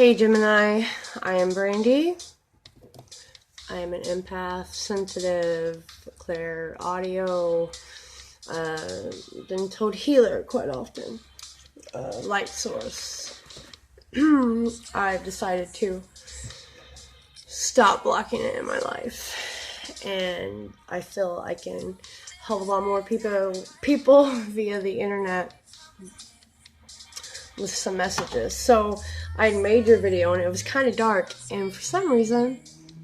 Hey Gemini, I am Brandy. I am an empath, sensitive, clear audio, been told healer quite often, light source. I've decided to stop blocking it in my life, and I feel I can help a lot more people via the internet with some messages. So I made your video and it was kind of dark, and for some reason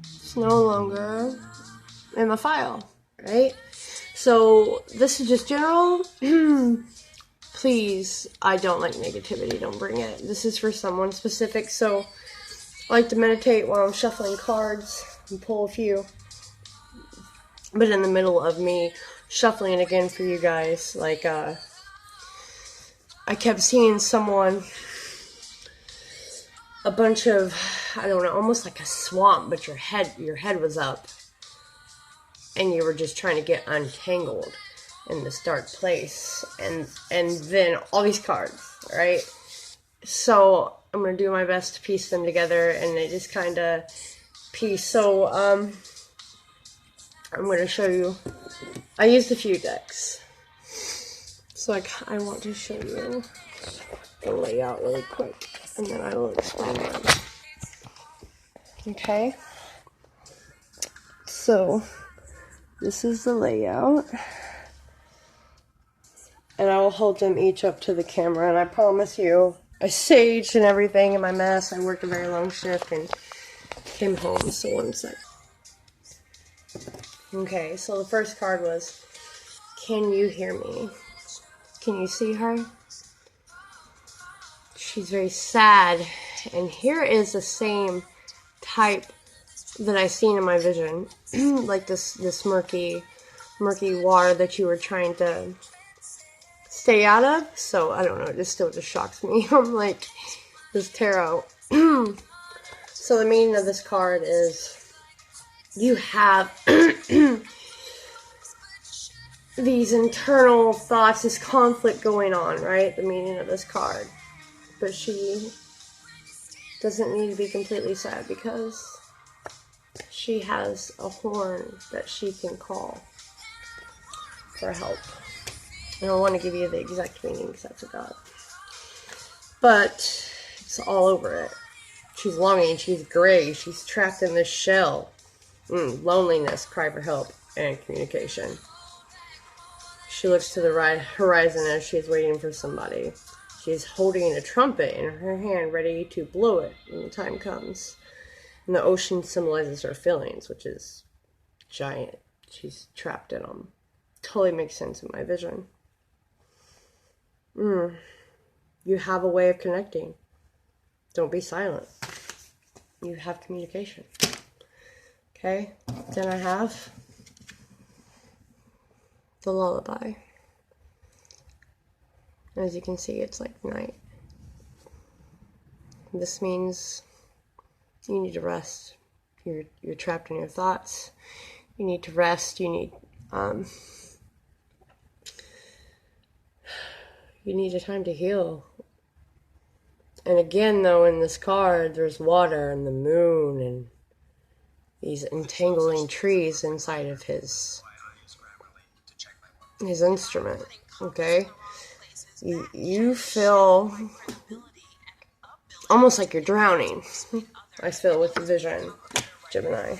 it's no longer in my file, right? So this is just general. Please, I don't like negativity, don't bring it. This is for someone specific. So I like to meditate while I'm shuffling cards and pull a few, but in the middle of me shuffling again for you guys, like I kept seeing someone, a bunch of, I don't know, almost like a swamp, but your head was up, and you were just trying to get untangled in this dark place, and then all these cards, right? So I'm gonna do my best to piece them together, and they just kind of piece. So I'm gonna show you. I used a few decks. So I want to show you the layout really quick, and then I will explain mine. Okay? So, this is the layout. And I will hold them each up to the camera, and I promise you, I saged and everything in my mess. I worked a very long shift and came home, so one sec. Okay, so the first card was, can you hear me? Can you see her? She's very sad. And here is the same type that I seen in my vision. Like this murky water that you were trying to stay out of. So, I don't know, it still just shocks me. I'm like, this tarot. So the meaning of this card is, you have these internal thoughts, this conflict going on, right? The meaning of this card. But she doesn't need to be completely sad, because she has a horn that she can call for help. I don't want to give you the exact meaning because I forgot. But it's all over it. She's longing, she's gray, she's trapped in this shell. Loneliness, cry for help, and communication. She looks to the horizon as she is waiting for somebody. She is holding a trumpet in her hand, ready to blow it when the time comes. And the ocean symbolizes her feelings, which is giant. She's trapped in them. Totally makes sense in my vision. You have a way of connecting. Don't be silent. You have communication. Okay? Then I have the lullaby. As you can see, it's like night. This means you need to rest. You're trapped in your thoughts. You need to rest. You need a time to heal. And again, though, in this card, there's water and the moon and these entangling trees inside of his instrument. Okay? You feel almost like you're drowning. I feel with the vision, Gemini.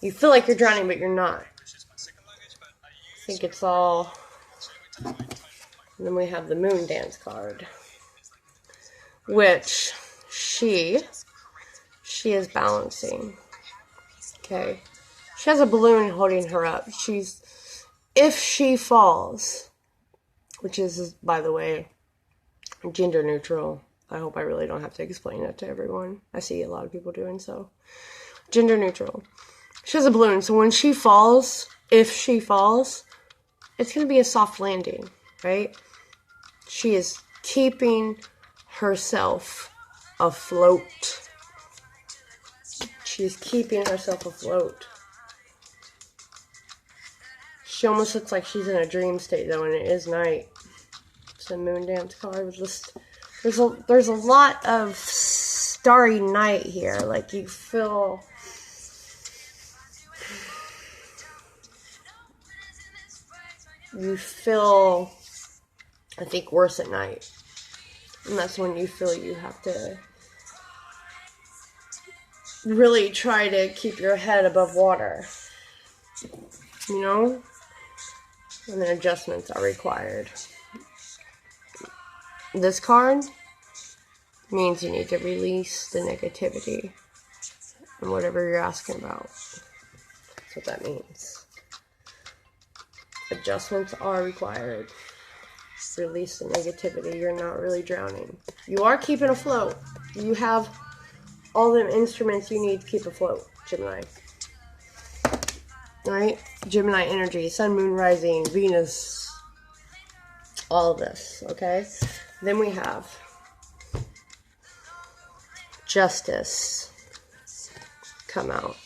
You feel like you're drowning, but you're not. I think it's all. And then we have the moon dance card, which she is balancing. Okay, she has a balloon holding her up. If she falls. Which is, by the way, gender neutral. I hope I really don't have to explain that to everyone. I see a lot of people doing so. Gender neutral. She has a balloon, so when she falls, if she falls, it's going to be a soft landing, right? She is keeping herself afloat. She's keeping herself afloat. She almost looks like she's in a dream state, though, and it is night. It's a moon dance card. There's a lot of starry night here. Like you feel I think worse at night. And that's when you feel you have to really try to keep your head above water. You know? And then adjustments are required. This card means you need to release the negativity and whatever you're asking about. That's what that means. Adjustments are required. Release the negativity. You're not really drowning. You are keeping afloat. You have all the instruments you need to keep afloat, Gemini. Right? Gemini energy, sun, moon, rising, Venus, all of this, okay? Then we have justice come out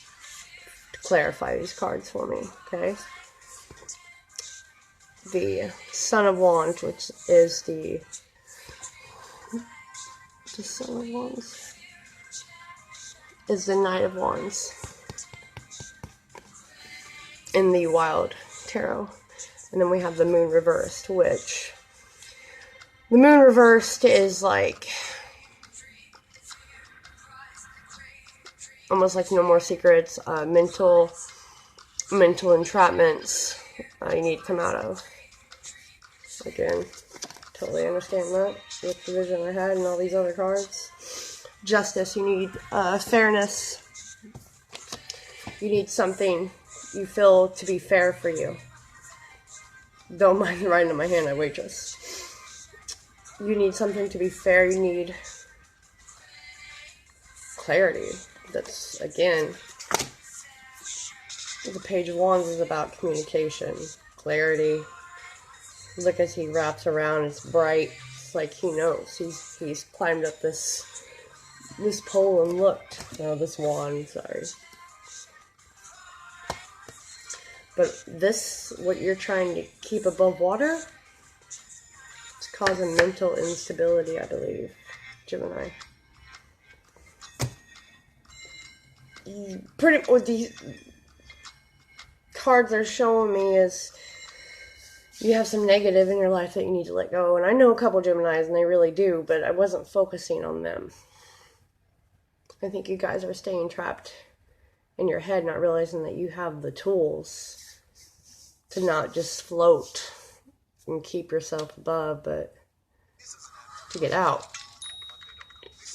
to clarify these cards for me, okay? The Son of Wands, which is the Son of Wands, is the Knight of Wands in the Wild Tarot. And then we have the Moon reversed, which the Moon reversed is like almost like no more secrets, mental entrapments you need to come out of. Again, totally understand that with the vision I had and all these other cards. Justice, you need fairness. You need something you feel to be fair for you. Don't mind writing in my hand, I waitress. You need something to be fair. You need clarity. That's, again, the Page of Wands is about communication, clarity. Look as he wraps around, it's bright. It's like he knows. He's climbed up this pole and looked. No, this wand, sorry. But this, what you're trying to keep above water, it's causing mental instability, I believe, Gemini. Pretty, what these cards are showing me is you have some negative in your life that you need to let go. And I know a couple Geminis, and they really do, but I wasn't focusing on them. I think you guys are staying trapped in your head, not realizing that you have the tools to not just float and keep yourself above, but to get out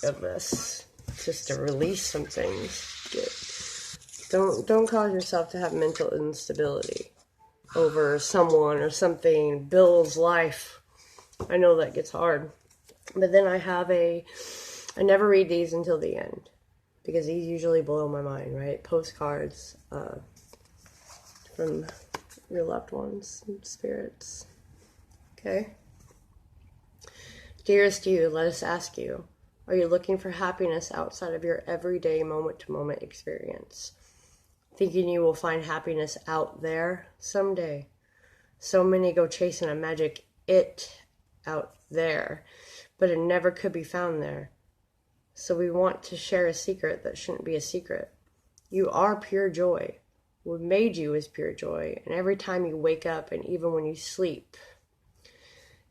of this, just to release some things. Don't cause yourself to have mental instability over someone or something, Bill's life. I know that gets hard. But then I never read these until the end, because these usually blow my mind, right? Postcards from your loved ones and spirits. Okay? Dearest you, let us ask you, are you looking for happiness outside of your everyday moment-to-moment experience? Thinking you will find happiness out there someday. So many go chasing a magic it out there, but it never could be found there. So we want to share a secret that shouldn't be a secret. You are pure joy. What made you is pure joy. And every time you wake up and even when you sleep,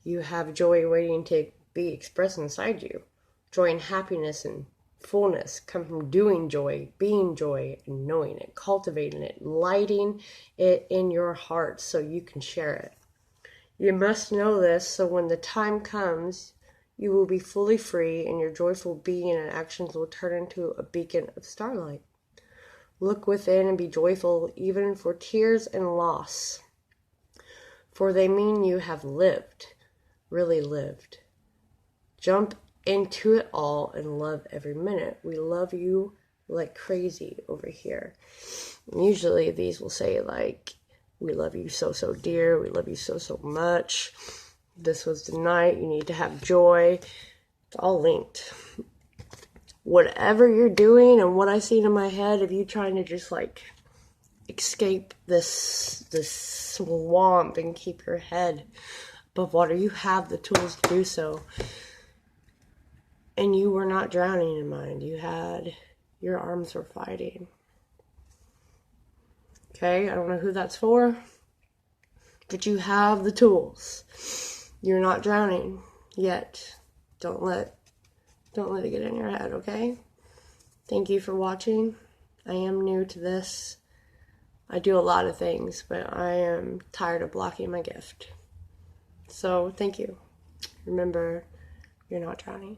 you have joy waiting to be expressed inside you. Joy and happiness and fullness come from doing joy, being joy, and knowing it, cultivating it, lighting it in your heart so you can share it. You must know this so when the time comes, you will be fully free and your joyful being and actions will turn into a beacon of starlight. Look within and be joyful even for tears and loss, for they mean you have lived, really lived. Jump into it all and love every minute. We love you like crazy over here. And usually these will say like, we love you so, so dear. We love you so, so much. This was the night. You need to have joy. It's all linked. Whatever you're doing and what I see in my head, if you're trying to just like escape this swamp and keep your head above water, you have the tools to do so. And you were not drowning in mind. Your arms were fighting. Okay, I don't know who that's for, but you have the tools. You're not drowning yet. Don't let it get in your head, okay? Thank you for watching. I am new to this. I do a lot of things, but I am tired of blocking my gift. So, thank you. Remember, you're not drowning.